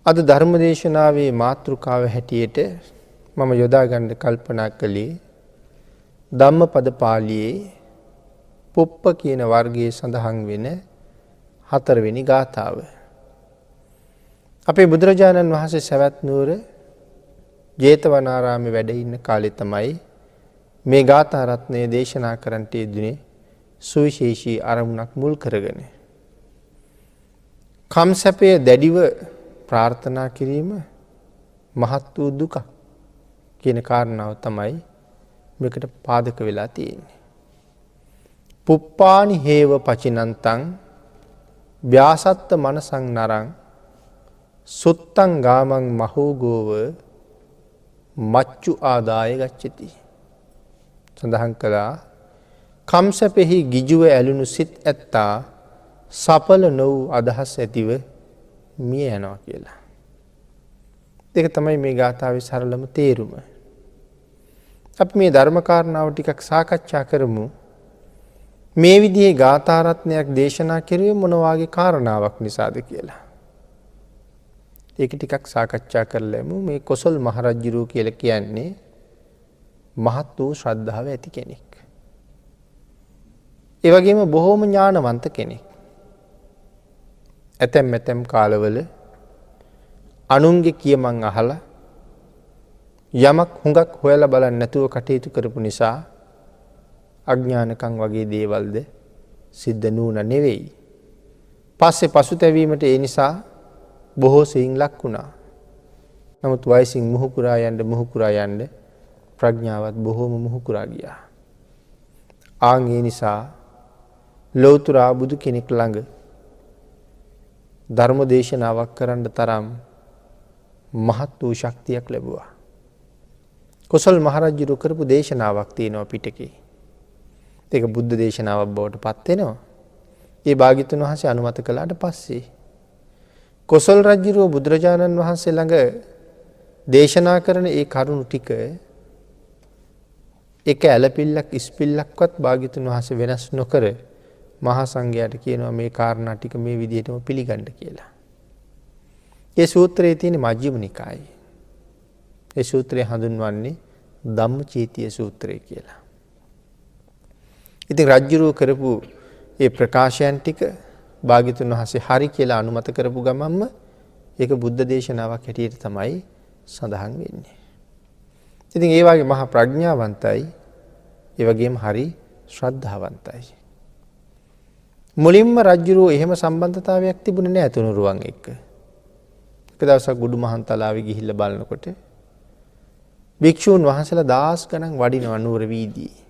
අද ධර්ම දේශනාවේ මාතෘකාව හැටියට මම යොදා ගන්න කල්පනා කළේ ධම්මපද පාළියේ පුප්ප කියන වර්ගයේ සඳහන් වෙන 4 වෙනි ගාථාව. අපේ බුදුරජාණන් වහන්සේ සවැත් නුවර ජේතවනාරාමේ වැඩ ඉන්න කාලේ තමයි මේ ගාථා රත්නය දේශනා කරන්නට යෙදුනේ සුවිශේෂී අරමුණක් මුල් කරගෙන. කම්සැපය දැඩිව ප්‍රාර්ථනා කිරීම මහත් වූ දුක කියන කාරණාව තමයි මේකට පාදක වෙලා තියෙන්නේ. පුප්පානි හේව පචිනන්තං ව්‍යාසත්ත මනසං නරං සුත්තං ගාමං මහෝගෝව මච්චු ආදාය ගච්ඡති. සඳහන් කළා කම්සපෙහි ගිජුව ඇලුණු සිත් ඇත්තා සඵල නො වූ අදහස් ඇතිව මිය යනවා කියලා. ඒක තමයි මේ ගාථාවේ සරලම තේරුම. අපි මේ ධර්ම කාරණාව ටිකක් සාකච්ඡා කරමු. මේ විදිහේ ගාථා රත්නයක් දේශනා කෙරුවේ මොන වාගේ කාරණාවක් නිසාද කියලා. ඒක ටිකක් සාකච්ඡා කරලමු. මේ කොසල් මහරජුරු කියලා කියන්නේ මහත් වූ ශ්‍රද්ධාව ඇති කෙනෙක්. ඒ වගේම බොහෝම ඥානවන්ත කෙනෙක්. ඇතැම් කාලවල අනුන්ගේ කියමන් අහලා යමක් හුඟක් හොයලා බලන්න නැතුව කටයුතු කරපු නිසා අඥානකම් වගේ දේවල්ද සිද්ධ නුණා නෙවෙයි. පස්සේ පසුතැවීමට ඒ නිසා බොහෝ සෙයින් ලක් වුණා. නමුත් වයසින් මුහුකුරා යන්න ප්‍රඥාවත් බොහෝම මුහුකුරා ගියා. ආන් ඒ නිසා ලෞතර බුදු කෙනෙක් ළඟ ධර්ම දේශනාවක් කරන්න තරම් මහත් වූ ශක්තියක් ලැබුවා. කොසල් මහරජුරු කරපු දේශනාවක් තියෙනවා පිටකේ. ඒක බුද්ධ දේශනාවක් බවට පත් වෙනවා. ඒ භාග්‍යතුන් වහන්සේ අනුමත කළාට පස්සේ කොසල් රජුරුව බුදුරජාණන් වහන්සේ ළඟ දේශනා කරන ඒ කරුණු ටික එක ඇලපිල්ලක් ඉස්පිල්ලක්වත් භාග්‍යතුන් වහන්සේ වෙනස් නොකර මහා සංඝයාට කියනවා මේ කාරණා ටික මේ විදිහටම පිළිගන්න කියලා. ඒ සූත්‍රයේ තියෙන මජ්ක්‍ධිම නිකායේ. ඒ සූත්‍රය හඳුන්වන්නේ ධම්මචේතිය සූත්‍රය කියලා. ඉතින් රජුරුව කරපු ඒ ප්‍රකාශයන් ටික භාග්‍යතුන් වහන්සේ හරි කියලා අනුමත කරපු ගමන්ම ඒක බුද්ධ දේශනාවක් හැටියට තමයි සඳහන් වෙන්නේ. ඉතින් ඒ වගේ මහා ප්‍රඥාවන්තයි, ඒ වගේම හරි ශ්‍රද්ධාවන්තයි. මුලින්ම රජුරෝ එහෙම සම්බන්ධතාවයක් තිබුණේ නැහැ තුනුරුවන් එක්ක. එක දවසක් ගුඩු මහන්තලාවේ ගිහිල්ලා බලනකොට භික්ෂූන් වහන්සේලා දහස් ගණන් වඩිනවා නුවර වීදියේ.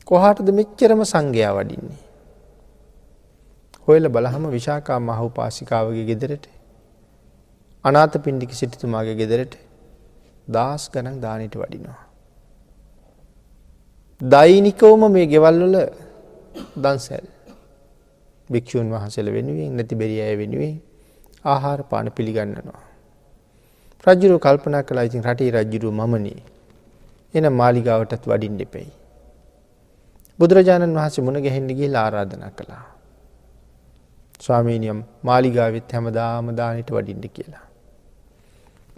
කොහාටද මෙච්චරම සංඝයා වඩින්නේ? හොයලා බලහම විශාකා මහ උපාසිකාවගේ ගෙදරට, අනාථපිණ්ඩික සිටුතුමාගේ ගෙදරට දහස් ගණන් දානෙට වඩිනවා. දෛනිකවම මේ ගෙවල් වල දන්සැල් භික්ෂූන් වහන්සේලා වෙනුවෙන් නැති බැරි අය වෙනුවෙන් ආහාර පාන පිළිගන්නනවා. රජුරෝ කල්පනා කළා ඉතින් රටේ රජුරෝ මමනේ. එන මාලිගාවටත් වඩින්න දෙපෙයි. බුදුරජාණන් වහන්සේ මුණ ගැහෙන්න ගිහිල්ලා ආරාධනා කළා. ස්වාමීනි මාලිගාවෙත් හැමදාම දානෙට වඩින්න කියලා.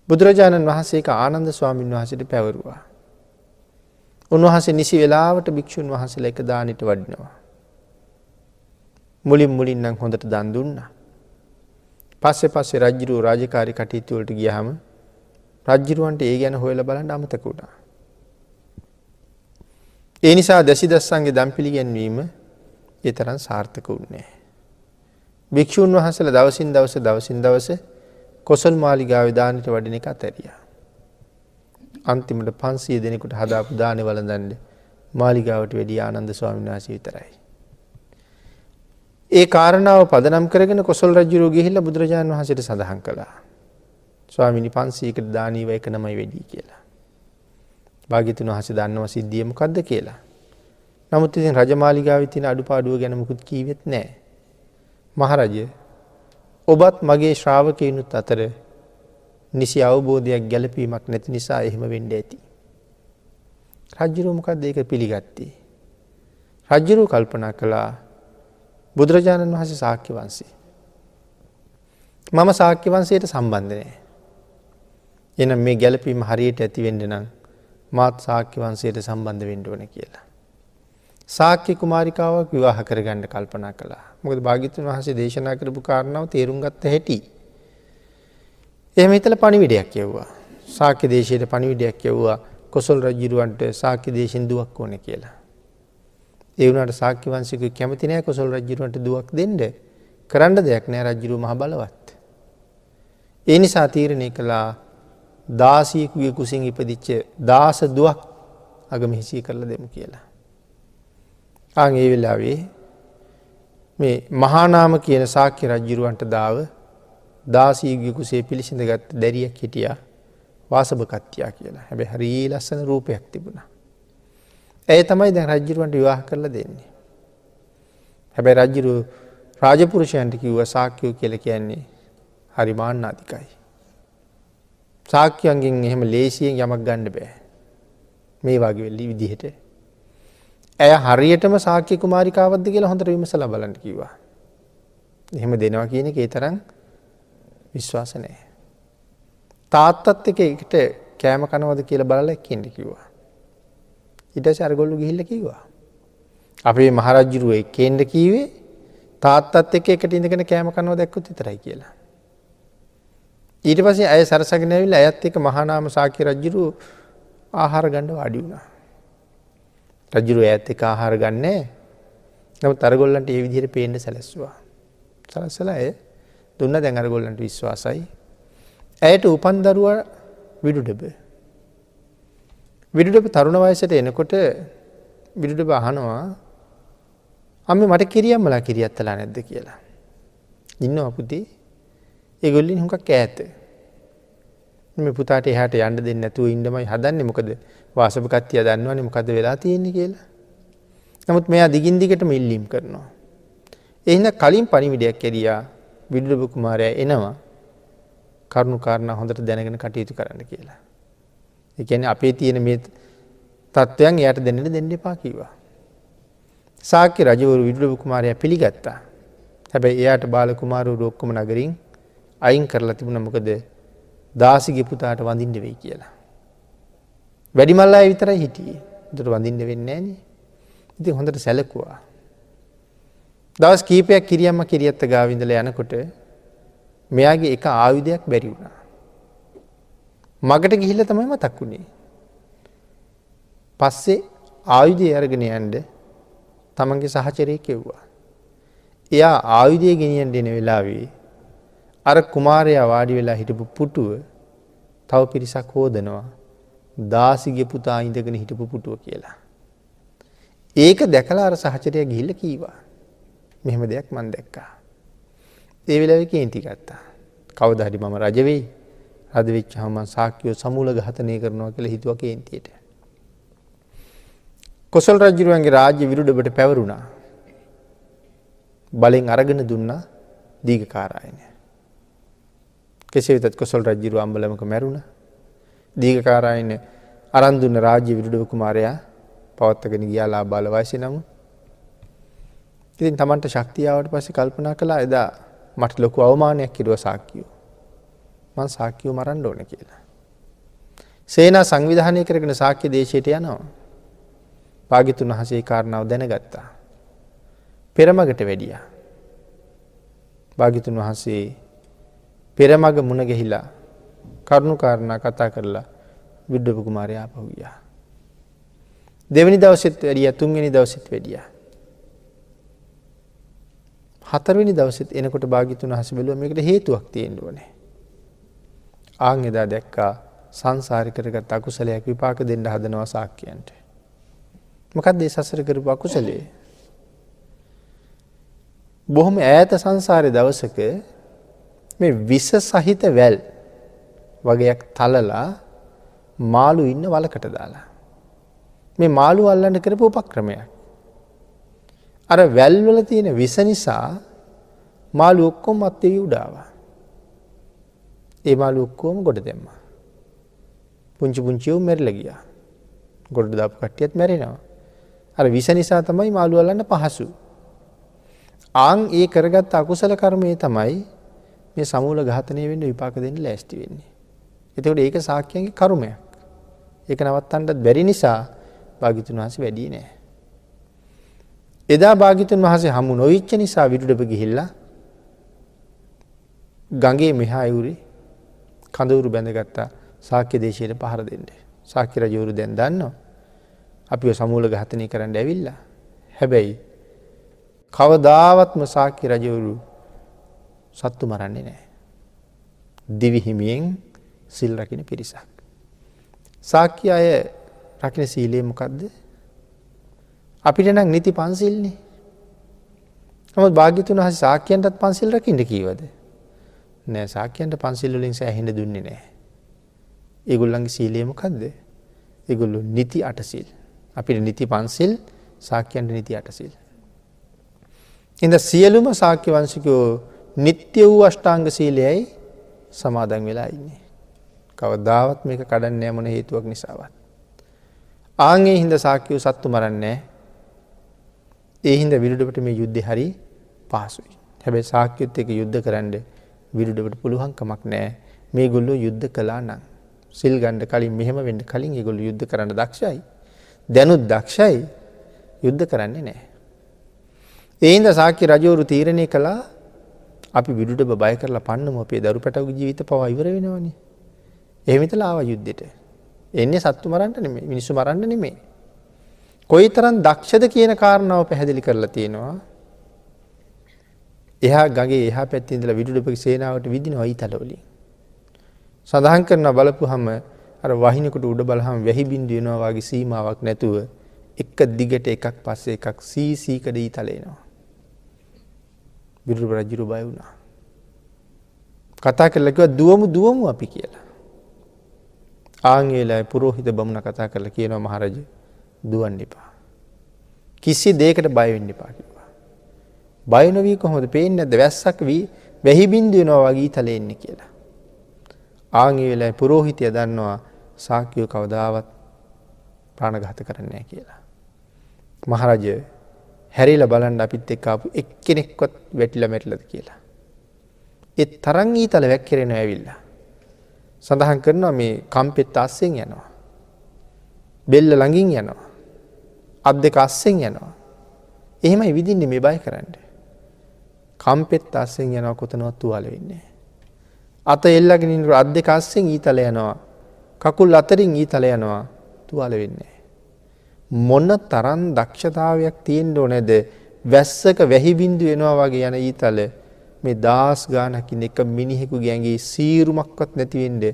බුදුරජාණන් වහන්සේ ඒක ආනන්ද ස්වාමීන් වහන්සේට පැවරුවා. උන්වහන්සේ නිසි වෙලාවට භික්ෂුන් වහන්සේලා එක දානෙට වඩිනවා. මුලින් නම් හොඳට දන් දුන්නා. පස්සේ රජුරෝ රාජකාරී කටයුතු වලට ගියාම රජුරවන්ට ඒ ගැන හොයලා බලන්න අමතක වුණා. ඒ නිසා දසිදස්සන්ගේ දන් පිළිගැන්වීම ඒ තරම් සාර්ථක වුණේ නැහැ. භික්ෂුන් වහන්සේලා දවසින් දවස කොසල් මාලිගාවේ දානෙට වඩින එක අතහැරියා. අන්තිමට 500 දෙනෙකුට හදාපු දානේ වළඳන්න මාලිගාවට වැඩි ආනන්ද ස්වාමීන් වහන්සේ විතරයි. ඒ කාරණාව පදනම් කරගෙන කොසල් රජුරෝ ගිහිල්ලා බුදුරජාණන් වහන්සේට සඳහන් කළා. ස්වාමීනි 500කට දානීව එක නමයි වැඩි කියලා. භාග්‍යතුන් වහන්සේ දන්නවා සිද්ධිය මොකද්ද කියලා. නමුත් ඉතින් රජමාලිගාවේ තියෙන අඩුපාඩුව ගැන මුකුත් කීවෙත් නැහැ. මහරජය ඔබත් මගේ ශ්‍රාවකයනුත් අතර නිසි අවබෝධයක් ගැලපීමක් නැති නිසා එහෙම වෙන්න ඇති. රජුරෝ මොකද්ද ඒක පිළිගත්තේ? රජුරෝ කල්පනා කළා බුදුරජාණන් වහන්සේ ශාක්‍ය වංශේ. මම ශාක්‍ය වංශයට සම්බන්ධ නැහැ. එහෙනම් මේ ගැළපීම හරියට ඇති වෙන්න නම් මාත් ශාක්‍ය වංශයට සම්බන්ධ වෙන්න ඕනේ කියලා. ශාක්‍ය කුමාරිකාවක් විවාහ කරගන්න කල්පනා කළා. මොකද භාග්‍යවතුන් වහන්සේ දේශනා කරපු කාරණාව තේරුම් ගත්ත හැටි. එහෙම හිතලා පණිවිඩයක් යවුවා. ශාක්‍ය දේශයට පණිවිඩයක් යවුවා කොසල් රජුරවන්ට ශාක්‍ය දේශෙන් දුවක් ඕනේ කියලා. ඒ වුණාට ශාක්‍ය වංශිකයෝ කැමති නැහැ කොසල් රජුරවන්ට දුවක් දෙන්න. කරන්න දෙයක් නැහැ, රජුරු මහ බලවත්. ඒ නිසා තීරණය කළා දාසියෙකුගේ කුසින් ඉපදිච්ච දාස දුවක් අගමහිසී කරලා දෙමු කියලා. ආන් ඒ වෙලාවේ මේ මහානාම කියන ශාක්‍ය රජුරවන්ට දාව දාසියෙකුගේ කුසේ පිළිසිඳගත් දැරියක් හිටියා වාසභකත්තියා කියලා. හැබැයි හරි ලස්සන රූපයක් තිබුණා. ඒ තමයි දැන් රජුරවන්ට විවාහ කරලා දෙන්නේ. හැබැයි රජුරු රාජපුරුෂයන්ට කිව්වා ශාක්‍යෝ කියලා කියන්නේ හරි මාන්නාතිකයි. ශාක්‍යයන්ගෙන් එහෙම ලේසියෙන් යමක් ගන්න බෑ. මේ වගේ විදිහට. ඇය හරියටම ශාක්‍ය කුමාරිකාවක්ද කියලා හොඳට විමසලා බලන්න කිව්වා. එහෙම දෙනවා කියන එක ඒ තරම් විශ්වාස නැහැ. තාත්තත් එක්ක කෑම කනවද කියලා බලලා එක්කින්න කිව්වා. ඊට පස්සේ අරගොල්ලෝ ගිහිල්ලා කිව්වා. අපේ මහරජුරුව එක්කෙන්න කීවේ තාත්තත් එක්ක එකට ඉඳගෙන කෑම කනවා දැක්කොත් විතරයි කියලා. ඊට පස්සේ ඇය සරසගෙන ඇවිල්ලා ඇයත් එක්ක මහානාම ශාක්‍ය රජුරුව ආහාර ගන්න වාඩි වුණා. රජුරුව ඇයත් එක්ක ආහාර ගන්නෑ. නමුත් අරගොල්ලන්ට මේ විදිහට පේන්න සැලැස්සුවා. සලස්සලා ඇය දුන්න දැන් අරගොල්ලන්ට විශ්වාසයි. ඇයට උපන් දරුවා විදුඩබ. විදුඩබ තරුණ වයසට එනකොට විදුඩබ අහනවා අම්මේ මට කිරියම්මලා කිරියත්තලා නැද්ද කියලා. ඉන්නවා පුතේ. ඒගොල්ලින් හුඟක් ඈත. මේ පුතාට එහාට යන්න දෙන්නේ නැතුව ඉන්නමයි හදන්නේ. මොකද වාසභකත්තිය දන්නවනේ මොකද වෙලා තියෙන්නේ කියලා. නමුත් මෙයා දිගින් දිගටම ඉල්ලීම් කරනවා. එහෙනම් කලින් පණිවිඩයක් ඇරියා විදුලබ කුමාරයා එනවා. කරුණු කාරණා හොඳට දැනගෙන කටයුතු කරන්න කියලා. ඒ කියන්නේ අපේ තියෙන මේ තත්වයන් එයාට දෙන්න එපා කිව්වා. ශාක්‍ය රජවරු විදුලබ කුමාරයා පිළිගත්තා. හැබැයි එයාට බාල කුමාරවරු ඔක්කොම නගරින් අයින් කරලා තිබුණා. මොකද දාසිගේ පුතාට වඳින්න වෙයි කියලා. වැඩිමල් අය විතරයි හිටියේ. උදේට වඳින්න වෙන්නේ නැහනේ. ඉතින් හොඳට සැලකුවා. දවස් කීපයක් කිරියම්ම කිරියත්ත ගාව ඉඳලා යනකොට මෙයාගේ එක ආයුධයක් බැරි වුණා. මගට ගිහිල්ලා තමයි මතක් වුණේ. පස්සේ ආයුධය අරගෙන යන්න තමන්ගේ සහචරයෙක් කෙව්වා. එයා ආයුධය ගෙනියන්න එන වෙලාවේ අර කුමාරයා වාඩි වෙලා හිටපු පුටුව තව පිරිසක් හොදනවා. දාසිගේ පුතා ඉඳගෙන හිටපු පුටුව කියලා. ඒක දැකලා අර සහචරයා ගිහිල්ලා කීවා. මෙහෙම දෙයක් මම දැක්කා. ඒ වෙලාවේ කේන්ති ගත්තා. කවදා හරි මම රජ වෙයි. රජ වෙච්චාම මම ශාක්‍යව සමූල ඝාතනය කරනවා කියලා හිතුවා කේන්තියට. කොසල් රජුගේ රාජ්‍ය විරුද්ධවට පැවරුණා. බලෙන් අරගෙන දුන්නා දීඝකාරායන. කෙසේ වෙතත් කොසල් රජු අම්බලමක මැරුණා. දීඝකාරායන අරන් දුන්න රාජ්‍ය විරුද්ධ කුමාරයා පවත්වාගෙන ගියා ලාබාල වයසේ නම්. ඉතින් Tamanට ශක්තිය ආවට පස්සේ කල්පනා කළා එදා මට ලොකු අවමානයක් කිරුවා ශාක්‍යෝ. මං ශාක්‍යෝ මරන්න ඕනේ කියලා. සේනා සංවිධානය කරගෙන ශාක්‍ය දේශයට යනවා. භාග්‍යතුන් වහන්සේ කාරණාව දැනගත්තා. පෙරමගට වැඩියා. භාග්‍යතුන් වහන්සේ පෙරමග මුණ ගැහිලා කරුණු කාරණා කතා කරලා විදුලබ කුමාරයා ආපහු ගියා. දෙවෙනි දවසෙත් වැඩියා, තුන්වෙනි දවසෙත් වැඩියා. හතරවෙනි දවසෙත් එනකොට භාග්‍යතුන් වහන්සේ බැලුවා මේකට හේතුවක් තියෙන්න ඕනේ. ආන් එදා දැක්කා සංසාරේ කරගත් අකුසලයක් විපාක දෙන්න හදනවා ශාක්‍යයන්ට. මොකක්ද ඒ සසර කරපු අකුසලයේ? බොහොම ඈත සංසාරේ දවසක මේ විස සහිත වැල් වගේක් තලලා මාළු ඉන්න වලකට දාලා. මේ මාළු අල්ලන්න කරපු උපක්‍රමයක්. අර වැල් වල තියෙන විස නිසා මාළු ඔක්කොම අත්ේ උඩාවා. ඒ මාළු ඔක්කොම ගොඩ දැම්මා. පුංචි පුංචිව මැරිලා ගියා. ගොඩ දාපු කට්ටියත් මැරෙනවා. අර විස නිසා තමයි මාළු අල්ලන්න පහසු. ආන් ඒ කරගත් අකුසල කර්මයේ තමයි මේ සමූල ඝාතනය වෙන්න විපාක දෙන්න ලෑස්ති වෙන්නේ. එතකොට ඒක සාක්‍යයන්ගේ කර්මයක්. ඒක නවත්තන්නත් බැරි නිසා භාග්‍යතුන් වහන්සේ වැඩි නෑ. එදා භාග්‍යතුන් වහන්සේ හමු නොවිච්ච නිසා විදුඩප ගිහිල්ලා ගඟේ මෙහා යුරි කඳවුරු බැඳගත්තා ශාක්‍ය දේශයට පහර දෙන්න. ශාක්‍ය රජවරු දැන් දන්නවා අපිව සමූල ඝාතනය කරන්න ඇවිල්ලා. හැබැයි කවදාවත්ම ශාක්‍ය රජවරු සත්තු මරන්නේ නැහැ. දිවි හිමියෙන් සිල් රකින්න පිරිසක්. ශාක්‍ය අය රකින්න සීලය මොකද්ද? අපිට නම් නිති පන්සිල්නේ. නමුත් භාග්‍යතුන් වහන්සේ ශාක්‍යයන්ටත් පන්සිල් රකින්න කීවද? නෑ, ශාක්‍යයන්ට පන්සිල් වලින් සෑහෙන්න දුන්නේ නෑ. ඒගොල්ලන්ගේ සීලය මොකද්ද? ඒගොල්ලෝ නිති 8 සිල්. අපිට නිති පන්සිල්, ශාක්‍යයන්ට නිති 8 සිල්. ඉතින් සියලුම ශාක්‍ය වංශිකයෝ නිත්‍ය වූ අෂ්ටාංග සීලයයි සමාදන් වෙලා ඉන්නේ. කවදාවත් මේක කඩන්නේ නැහැ මොන හේතුවක් නිසාවත්. ආන්ගේ හින්දා ශාක්‍යයෝ සත්තු මරන්නේ නැහැ. ඒ හින්දා විරුඩපට මේ යුද්ධේ හරි පහසුයි. හැබැයි ශාක්‍යයොත් එක්ක යුද්ධ කරන්න විරුඩපට පුළුවන් කමක් නැහැ. මේගොල්ලෝ යුද්ධ කළා නම් සිල් ගන්න කලින් මෙහෙම වෙන්න කලින් ඒගොල්ලෝ යුද්ධ කරන්න දක්ෂයි. දැනුත් දක්ෂයි. යුද්ධ කරන්නේ නැහැ. ඒ හින්දා ශාක්‍ය රජවරු තීරණය කළා අපි විදුඩබ බය කරලා පන්නමු අපේ දරු පැටවගේ ජීවිත පවා ඉවර වෙනවනේ. එහෙම හිතලා ආවා යුද්ධෙට. එන්නේ සත්තු මරන්න නෙමෙයි, මිනිස්සු මරන්න නෙමෙයි. කොයිතරම් දක්ෂද කියන කාරණාව පැහැදිලි කරලා තියෙනවා. එහා ගඟේ එහා පැත්තේ ඉඳලා විදුඩබගේ සේනාවට විදිනවා ඊතල වලින්. සඳහන් කරනවා බලපුවහම අර වහිනකොට උඩ බලහම වැහි බින්දු වෙනවා වගේ සීමාවක් නැතුව එක දිගට එකක් පස්සේ එකක් සීසීකඩ ඊතල එනවා. විදුර රජුරු බය වුණා. කතා කරලා කිව්වා දුවමු අපි කියලා. ආංගේලයි පුරোহিত බමුණ කතා කරලා කියනවා මහරජ දුවන්න එපා. කිසි දෙයකට බය වෙන්න එපා කිව්වා. බය නොවී කොහොමද පේන්නේ නැද්ද වැස්සක් වැහි බින්දු වෙනවා වගේ ඊතලෙ එන්නේ කියලා. ආංගේලයි පුරোহিতය දන්නවා ශාක්‍යව කවදාවත් ප්‍රාණඝාත කරන්නේ නැහැ කියලා. මහරජ හැරිලා බලන්න අපිත් එක්ක ආපු එක්කෙනෙක්වත් වැටිලා මැරිලාද කියලා. ඒ තරම් ඊතල වැක්කිරෙනවා ඇවිල්ලා. සඳහන් කරනවා මේ කම්පෙත් අස්සෙන් යනවා. බෙල්ල ළඟින් යනවා. අත් දෙක අස්සෙන් යනවා. එහෙමයි විදින්නේ මේ බය කරන්නේ. කම්පෙත් අස්සෙන් යනවා කොතනවත් තුවාල වෙන්නේ නැහැ. අත එල්ලගෙන ඉන්න අත් දෙක අස්සෙන් ඊතල යනවා. කකුල් අතරින් ඊතල යනවා තුවාල වෙන්නේ නැහැ. මොන තරම් දක්ෂතාවයක් තියෙන්න ඕනේද වැස්සක වැහි බින්දු වෙනවා වගේ යන ඊතල මේ දාස් ගානකින් එක මිනිහෙකුගේ ඇඟේ සීරුමක්වත් නැති වෙන්නේ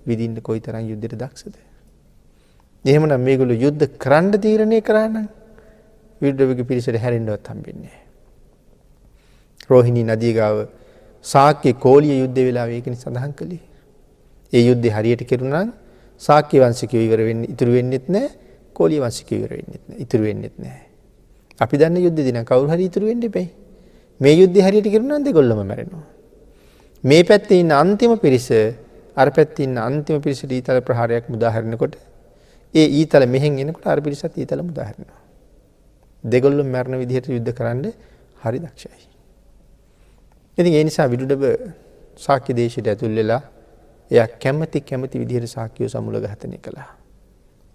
විදින්න කොයිතරම් යුද්ධයට දක්ෂද? එහෙමනම් මේගොල්ලෝ යුද්ධ කරන්න තීරණය කරා නම් විරුද්ධවගේ පිරිසට හැරෙන්නවත් හම්බෙන්නේ නැහැ. රෝහිණී නදිය ගාව ශාක්‍ය කෝලිය යුද්ධ වෙලාව ඒකනේ සඳහන් කළේ. ඒ යුද්ධේ හරියට කෙරුණා නම් ශාක්‍ය වංශිකයෝ ඉවර වෙන්නේ ඉතුරු වෙන්නේත් නැහැ. කෝලිය වංශිකයෝ ඉවර වෙන්නේත් නැහැ. ඉතුරු වෙන්නේත් නැහැ. අපි දන්නේ යුද්ධෙදී නම් කවුරු හරි ඉතුරු වෙන්න එපයි. මේ යුද්ධය හරියට කෙරුණා නම් දෙගොල්ලම මැරෙනවා. මේ පැත්තේ ඉන්න අන්තිම පිරිස අර පැත්තේ ඉන්න අන්තිම පිරිසට ඊතල ප්‍රහාරයක් මුදා හැරෙනකොට ඒ ඊතල මෙහෙන් එනකොට අර පිරිසත් ඊතල මුදා හැරෙනවා. දෙගොල්ලම මරණ විදිහට යුද්ධ කරන්න හරි දක්ෂයි. ඉතින් ඒ නිසා විදුඩබ ශාක්‍ය දේශයට ඇතුල් වෙලා එයා කැමැති විදිහට ශාක්‍යව සමුල ඝාතනය කළා.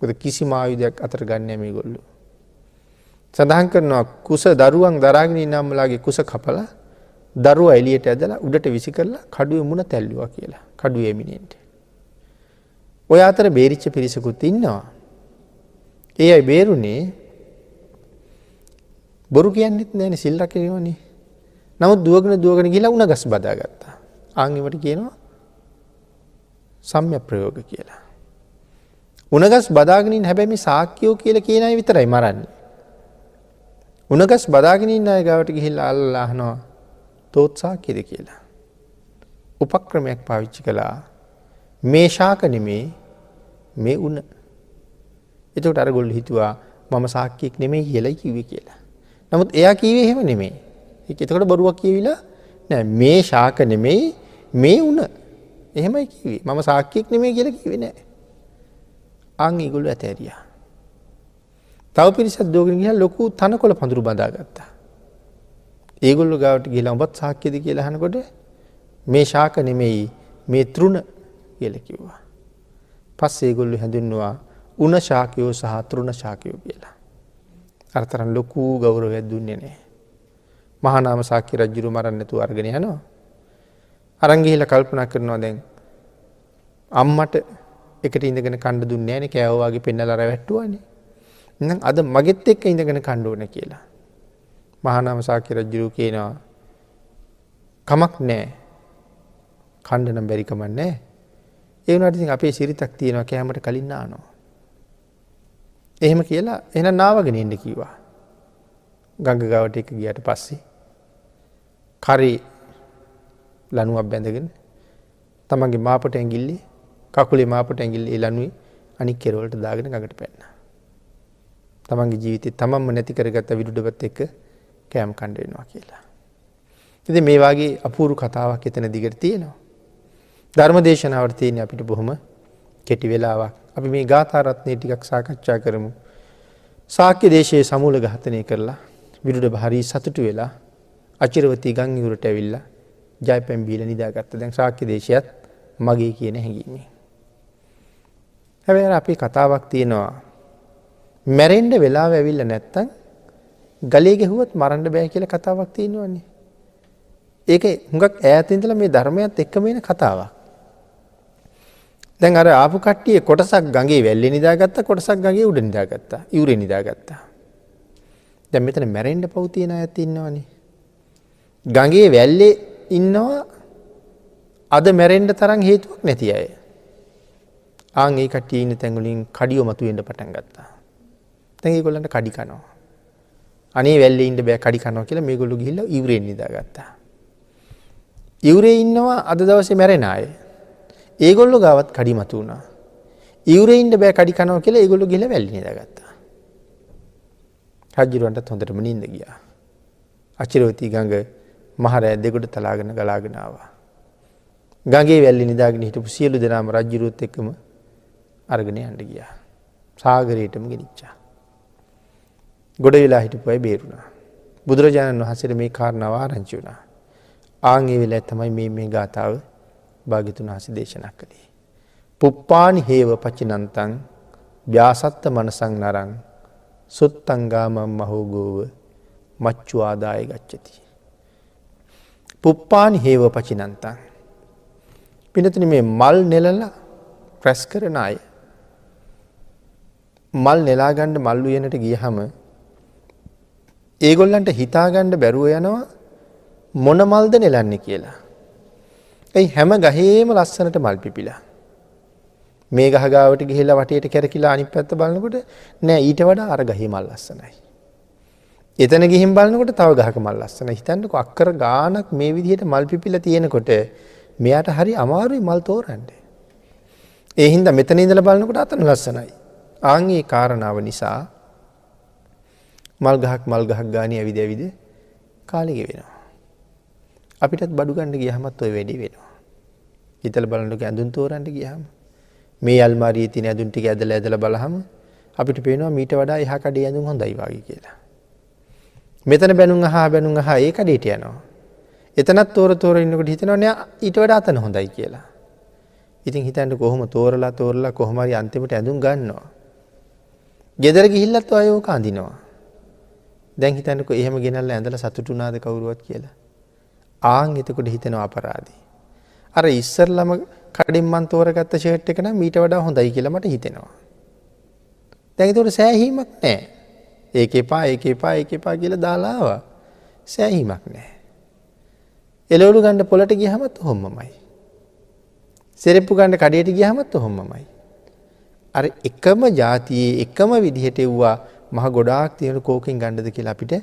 මොකද කිසිම ආයුධයක් අතර ගන්න නැහැ මේගොල්ලෝ. සඳහන් කරනවා කුස දරුවන් දරාගෙන ඉන්න අම්මලාගේ කුස කපලා දරුවා එළියට ඇදලා උඩට විසි කරලා කඩුවේ මුණ තැල්ලුවා කියලා. කඩුවේ මිනින්ට. ඔය අතර බේරිච්ච පිරිසකුත් ඉන්නවා. ඒ අය බේරුනේ බොරු කියන්නෙත් නෑනේ සිල් රකිනවනේ. නමුත් දුවගෙන ගිහලා උණගස් බදාගත්තා. ආන්ගෙවට කියනවා සම්‍යක් ප්‍රයෝග කියලා. උණගස් බදාගෙන ඉන්න හැබැයි මේ ශාක්‍යෝ කියලා කියන අය විතරයි මරන්නේ. උණගස් බදාගෙන ඉන්න අය ගාවට ගිහිල්ලා අල්ලලා අහනවා තෝත් ශාක්‍යද කියලා. උපක්‍රමයක් පාවිච්චි කළා. මේ ශාක නෙමේ මේ උණ. එතකොට අරගොල්ලෝ හිතුවා මම ශාක්‍යයක් නෙමෙයි කියලා කිව්වේ කියලා. නමුත් එයා කිව්වේ එහෙම නෙමෙයි. ඒක එතකොට බොරුවක් කියවිලා නෑ මේ ශාක නෙමෙයි මේ උණ. එහෙමයි කිව්වේ. මම ශාක්‍යයක් නෙමෙයි කියලා කිව්වේ නෑ. අන් ඒගොල්ලෝ ඇතෑරියා. තව පිරිසක් දෝගෙන ගිහලා ලොකු තනකොළ පඳුරු බඳාගත්තා. ඒගොල්ලෝ ගාවට ගිහලා ඔබත් ශාක්‍යද කියලා අහනකොට මේ ශාක නෙමෙයි මේ තෘණ කියලා කිව්වා. පස්සේ ඒගොල්ලෝ හැඳින්වුවා උණ ශාකයෝ සහ තෘණ ශාකයෝ කියලා. අර තරම් ලොකු ගෞරවයක් දුන්නේ නැහැ. මහා නාම සාක්‍ය රජුරු මරන්න නැතුව අරගෙන යනවා. අරන් ගිහිල්ලා කල්පනා කරනවා දැන් අම්මට එකට ඉඳගෙන කන්න දුන්නේ නැහනේ කෑවෝ වගේ පෙන්නලා රැවට්ටුවානේ. එහෙනම් අද මගෙත් එක්ක ඉඳගෙන කන්න ඕනේ කියලා. මහා නාම සාක්‍ය රජුරු කියනවා කමක් නැහැ. කන්න නම් බැරි කමක් නැහැ. ඒ වුණාට ඉතින් අපේ සිරිතක් තියෙනවා කෑමට කලින් නානවා. එහෙම කියලා එහෙනම් නාවගෙන ඉන්න කිව්වා. ගඟ ගාවට එක ගියාට පස්සේ කරේ ලණුවක් බැඳගෙන තමන්ගේ මාපට ඇඟිල්ලේ කකුලේ මාපට ඇඟිල්ලේ ලණුවේ අනික් කෙරවලට දාගෙන ගඟට පැන්නා. තමන්ගේ ජීවිතේ තමන්ම නැති කරගත්ත විදුඩපත් එක්ක කෑම කන්න වෙනවා කියලා. ඉතින් මේ වාගේ අපූර්ව කතාවක් එතන දිගට තියෙනවා. ධර්මදේශනාවට තියෙන අපිට බොහොම කෙටි වෙලාවක්. අපි මේ ගාථා රත්නය ටිකක් සාකච්ඡා කරමු. ශාක්‍ය දේශයේ සමූල ඝාතනය කරලා විදුඩ හරි සතුටු වෙලා අචිරවතී ගම් ඉවුරට ඇවිල්ලා ජයපැන් බීලා නිදාගත්තා. දැන් ශාක්‍ය දේශයත් මගේ කියන හැඟීමෙන්. හැබැයි අපේ කතාවක් තියෙනවා මැරෙන්න වෙලාව ඇවිල්ලා නැත්තම් ගලේ ගැහුවත් මරන්න බෑ කියලා කතාවක් තියෙනවනේ. ඒක හුඟක් ඈත ඉඳලා මේ ධර්මයත් එක්කම එන කතාවක්. දැන් අර ආපු කට්ටිය කොටසක් ගඟේ වැල්ලේ නිදාගත්තා කොටසක් ගඟේ උඩ නිදාගත්තා. ඉවුරේ නිදාගත්තා. දැන් මෙතන මැරෙන්න පව් තියන අයත් ඉන්නවනේ. ගඟේ වැල්ලේ ඉන්නවා අද මැරෙන්න තරම් හේතුවක් නැති අය. ආන් ඒ කට්ටිය ඉන්න තැන් වලින් කඩියෝ මතුවෙන්න පටන් ගත්තා. දැන් ඒගොල්ලන්ට කඩි කනවා. අනේ වැල්ලේ ඉන්න බෑ කඩි කනවා කියලා මේගොල්ලෝ ගිහිල්ලා ඉවුරේ නිදාගත්තා. ඉවුරේ ඉන්නවා අද දවසේ මැරෙන අය. ඒගොල්ලෝ ගාවත් කඩි මතු වුණා. ඉවුරේ ඉන්න බෑ කඩි කනවා කියලා ඒගොල්ලෝ ගිහලා වැල්ලේ නිදාගත්තා. රජුරවන්ටත් හොඳටම නිින්ද ගියා. අචිරවතී ගඟ මහරෑ දෙගොඩ තලාගෙන ගලාගෙන ආවා. ගඟේ වැල්ලේ නිදාගෙන හිටපු සියලු දෙනාම රජුරුවත් එක්කම අරගෙන යන්න ගියා. සාගරයටම ගෙනිච්චා. ගොඩ වෙලා හිටපු අය බේරුණා. බුදුරජාණන් වහන්සේට මේ කාරණාව ආරංචි වුණා. ආන් ඒ වෙලාවේ තමයි මේ ගාථාව භාග්‍යතුන් වහන්සේ දේශනා කළේ. පුප්පානි හේව පචිනන්තං ව්‍යාසත්ත මනසං නරං සුත්තං ගාමං මහෝගෝව මච්චු ආදාය ගච්ඡති. පුප්පානි හේව පචිනන්තං. පිනතුනි මේ මල් නෙලලා ප්‍රෙස් කරන අය මල් නෙලා ගන්න මල් උයනට ගියහම ඒගොල්ලන්ට හිතා ගන්න බැරුව යනවා මොන මල්ද නෙලන්නේ කියලා. ඒ හැම ගහේම ලස්සනට මල් පිපිලා. මේ ගහ ගාවට ගිහිල්ලා වටේට කැරකිලා අනිත් පැත්ත බලනකොට නෑ ඊට වඩා අර ගහේ මල් ලස්සනයි. එතන ගිහින් බලනකොට තව ගහක මල් ලස්සනයි. හිතන්නකෝ අක්කර ගානක් මේ විදිහට මල් පිපිලා තියෙනකොට මෙයාට හරි අමාරුයි මල් තෝරන්න. ඒ හින්දා මෙතන ඉඳලා බලනකොට අතන ලස්සනයි. ආන් ඒ කාරණාව නිසා මල් ගහක් ගානේ ඇවිද කාලෙ ගෙවෙනවා. අපිටත් බඩු ගන්න ගියහමත් ඔය වැඩේ වෙනවා. හිතලා බලන්නකෝ ඇඳුම් තෝරන්න ගියහම මේ අල්මාරියේ තියෙන ඇඳුම් ටික ඇදලා බලහම අපිට පේනවා මීට වඩා එහා කඩේ ඇඳුම් හොඳයි වගේ කියලා. මෙතන බැනුම් අහා ඒ කඩේට යනවා. එතනත් තෝර ඉන්නකොට හිතනවා නෑ ඊට වඩා අතන හොඳයි කියලා. ඉතින් හිතන්න කොහොම තෝරලා කොහොම හරි අන්තිමට ඇඳුම් ගන්නවා. ගෙදර ගිහිල්ලත් ඔය ඕක අඳිනවා. දැන් හිතන්නකෝ එහෙම ගෙනල්ලා ඇඳලා සතුටුුණාද කවුරුවත් කියලා. ආන් එතකොට හිතෙනවා අපරාධي. අර ඉස්සරළම කඩෙන් මන් තෝරගත්ත ෂර්ට් එක නම් ඊට වඩා හොඳයි කියලා මට හිතෙනවා. දැන් ඒකට සෑහීමක් නැහැ. ඒක එපා කියලා දාලා ආවා. සෑහීමක් නැහැ. එළවලු ගන්න පොළට ගියහමත් ඔහොමමයි. සෙරෙප්පු ගන්න කඩේට ගියහමත් ඔහොමමයි. අර එකම જાතියේ එකම විදිහට එව්වා මහ ගොඩාක් තියෙන කෝකෙන් ගන්නද කියලා අපිට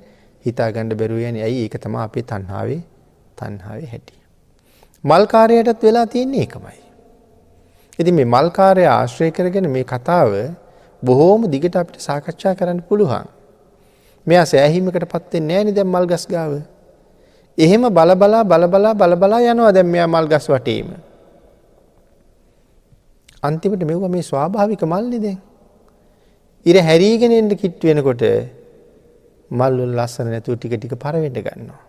හිතා ගන්න බැරුව යන්නේ. ඇයි ඒක තමයි අපේ තණ්හාවේ හැටි. මල්කාරයටත් වෙලා තියෙන්නේ ඒකමයි. ඉතින් මේ මල්කාරය ආශ්‍රය කරගෙන මේ කතාව බොහෝම දිගට අපිට සාකච්ඡා කරන්න පුළුවන්. මෙයා සෑහීමකටපත් වෙන්නේ නැහැ නේ දැන් මල් ගස් ගාව. එහෙම බලබලා යනවා දැන් මෙයා මල් ගස් වටේම. අන්තිමට මෙවුවා මේ ස්වාභාවික මල්නේ දැන්. ඉර හැරීගෙන එන්න කිට් වෙනකොට මල් වල ලස්සන නැතුව ටික පර වෙන්න ගන්නවා.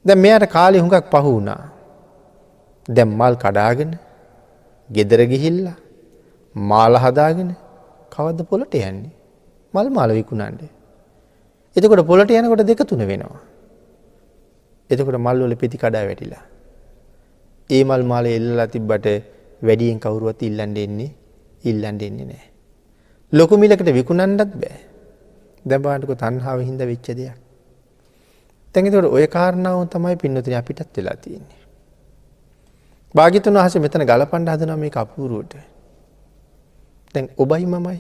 දැන් මෙයාට කාලේ හුඟක් පහු වුණා. දැන් මල් කඩාගෙන ගෙදර ගිහිල්ලා මාල හදාගෙන කවද්ද පොළට යන්නේ? මල් මාල විකුණන්න. එතකොට පොළට යනකොට 2-3 වෙනවා. එතකොට මල් වල පෙති කඩා වැටිලා. ඒ මල් මාලේ එල්ලලා තිබ්බට වැඩියෙන් කවුරුවත් ඉල්ලන්නේ නැහැ. ලොකු මිලකට විකුණන්නත් බෑ. දැන් බලන්නකො තණ්හාව හින්දා වෙච්ච දෙයක්. දැන් ඒතකොට ওই කාරණාව තමයි පින්නතුනි අපිටත් වෙලා තියෙන්නේ. භාග්‍යතුන් වහන්සේ මෙතන ගලපන්න හදනවා මේක අපූර්වට. දැන් ඔබයි මමයි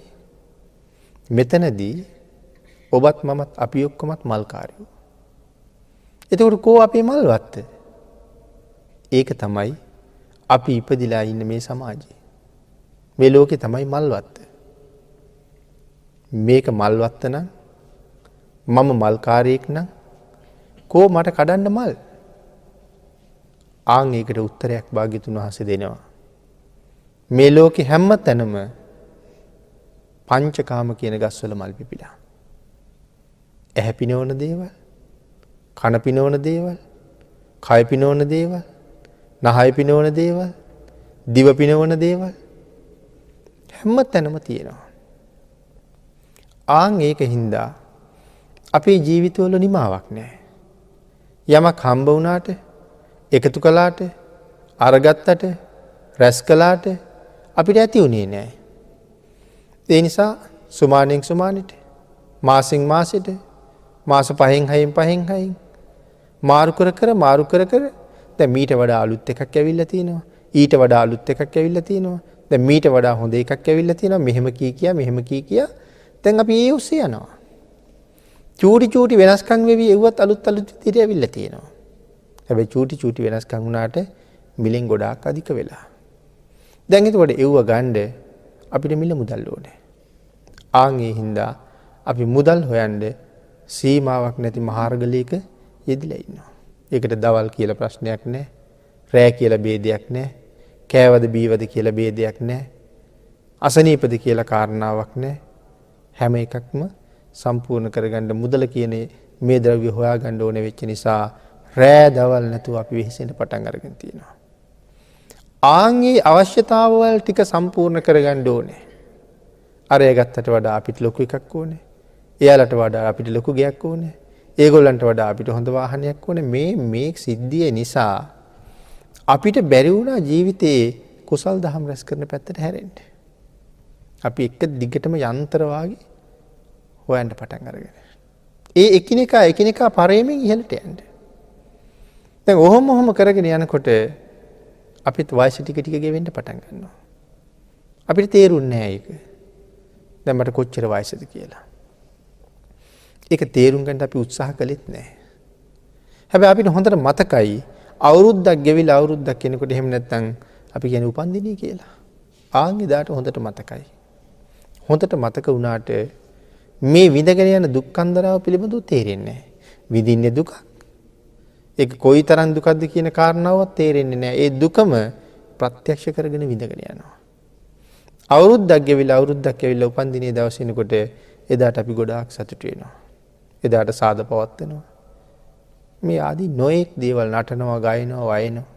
මෙතනදී ඔබත් මමත් අපි ඔක්කොමත් මල්කාරයෝ. එතකොට කෝ අපේ මල්වත්ත? ඒක තමයි අපි ඉපදිලා ඉන්න මේ සමාජයේ. මේ ලෝකේ තමයි මල්වත්ත. මේක මල්වත්ත නම් මම මල්කාරයෙක් නම් කෝ මට කඩන්න මල්? ආන් ඒකට උත්තරයක් භාග්‍යතුන් වහන්සේ දෙනවා. මේ ලෝකේ හැම තැනම පංචකාම කියන ගස්වල මල් පිපිලා. ඇහැ පිනවන දේවල්, කන පිනවන දේවල්, කය පිනවන දේවල්, නහය පිනවන දේවල්, දිව පිනවන දේවල් හැම තැනම තියෙනවා. ආන් ඒක හින්දා අපේ ජීවිතවල නිමාවක් නැහැ. යමක් හම්බ වුණාට, එකතු කළාට, අරගත්තට, රැස් කළාට අපිට ඇති උනේ නැහැ. ඒ නිසා සුමානෙන් සුමානෙට, මාසෙන් මාසෙට, මාස 5න් 6න් මාරු කර දැන් මීට වඩා අලුත් එකක් ඇවිල්ලා තිනවා. ඊට වඩා අලුත් එකක් ඇවිල්ලා තිනවා. දැන් මීට වඩා හොඳ එකක් ඇවිල්ලා තිනවා. මෙහෙම කී දැන් අපි ඒ උස්සේ යනවා. චූටි වෙනස්කම් වෙවි එව්වත් අලුත් විදිහට ඇවිල්ලා තියෙනවා. හැබැයි චූටි වෙනස්කම් වුණාට මිලෙන් ගොඩාක් අධික වෙලා. දැන් එතකොට එව්ව ගන්න අපිට මිල මුදල් ඕනේ. ආන් ඒ හින්දා අපි මුදල් හොයන්න සීමාවක් නැති මහාර්ගලයක යෙදිලා ඉන්නවා. ඒකට දවල් කියලා ප්‍රශ්නයක් නැහැ. රෑ කියලා ભેදයක් නැහැ. කෑවද බීවද කියලා ભેදයක් නැහැ. අසනීපද කියලා කාරණාවක් නැහැ. හැම එකක්ම සම්පූර්ණ කරගන්න මුදල කියන මේ ද්‍රව්‍ය හොයාගන්න ඕනේ වෙච්ච නිසා රෑ දවල් නැතුව අපි වෙහෙසෙන්න පටන් අරගෙන තියෙනවා. ආන්ගේ අවශ්‍යතාවවල ටික සම්පූර්ණ කරගන්න ඕනේ. අරය ගත්තට වඩා අපිට ලොකු එකක් ඕනේ. එයාලට වඩා අපිට ලොකු ගයක් ඕනේ. ඒගොල්ලන්ට වඩා අපිට හොඳ වාහනයක් ඕනේ. මේ සිද්ධිය නිසා අපිට බැරි වුණා ජීවිතේ කුසල් දහම් රැස් කරන පැත්තට හැරෙන්න. අපි එක දිගටම යන්ත්‍ර වාගේ හොයන්න පටන් අරගෙන. ඒ එකිනෙකා පරේමෙන් ඉහළට යන්න. දැන් ඔහොම කරගෙන යනකොට අපිත් වයස ටික ගෙවෙන්න පටන් ගන්නවා. අපිට තේරුන්නේ නැහැ ඒක. දැන් මට කොච්චර වයසද කියලා. ඒක තේරුම් ගන්න අපි උත්සාහ කළෙත් නැහැ. හැබැයි අපිට හොඳට මතකයි අවුරුද්දක් ගෙවිලා අවුරුද්දක් කෙනෙකුට එහෙම නැත්නම් අපි කියන්නේ උපන්දිනී කියලා. ආන්ගේ දාට හොඳට මතකයි. හොඳට මතක වුණාට මේ විඳගෙන යන දුක්ඛන්දරාව පිළිබඳව තේරෙන්නේ නැහැ. විඳින්නේ දුකක්. ඒක කොයිතරම් දුකක්ද කියන කාරණාවක් තේරෙන්නේ නැහැ. ඒ දුකම ප්‍රත්‍යක්ෂ කරගෙන විඳගෙන යනවා. අවුරුද්දක් ගෙවිලා උපන්දිනේ දවස් වෙනකොට එදාට අපි ගොඩාක් සතුටු වෙනවා. එදාට සාද පවත්වනවා. මේ ආදී නොඑක් දේවල් නටනවා, ගයනවා, වයනවා.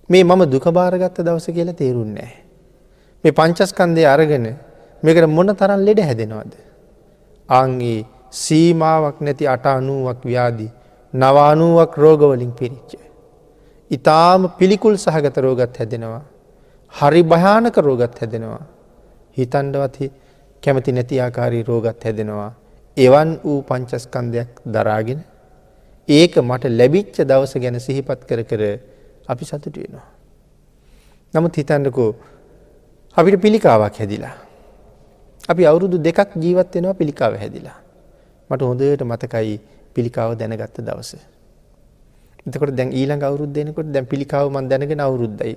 මේ මම දුක බාරගත්ත දවස කියලා තේරුන්නේ නැහැ. මේ පංචස්කන්ධය අරගෙන මේකට මොන තරම් ලෙඩ හැදෙනවද? ආන්ගේ සීමාවක් නැති 890ක් ව්‍යාධි 990ක් රෝග වලින් පිරිච්ච. ඊටාම පිළිකුල් සහගත රෝගත් හැදෙනවා. හරි භයානක රෝගත් හැදෙනවා. හිතන්නවත් කැමති නැති ආකාරී රෝගත් හැදෙනවා. එවන් වූ පංචස්කන්ධයක් දරාගෙන ඒක මට ලැබිච්ච දවස ගැන සිහිපත් කර අපි සතුටු වෙනවා. නමුත් හිතන්නකෝ අපිට පිළිකාවක් හැදිලා. අපි අවුරුදු 2ක් ජීවත් වෙනවා පිළිකාව හැදිලා. මට හොඳට මතකයි පිළිකාව දැනගත්ත දවස. එතකොට දැන් ඊළඟ අවුරුද්ද එනකොට දැන් පිළිකාව මම දැනගෙන අවුරුද්දයි.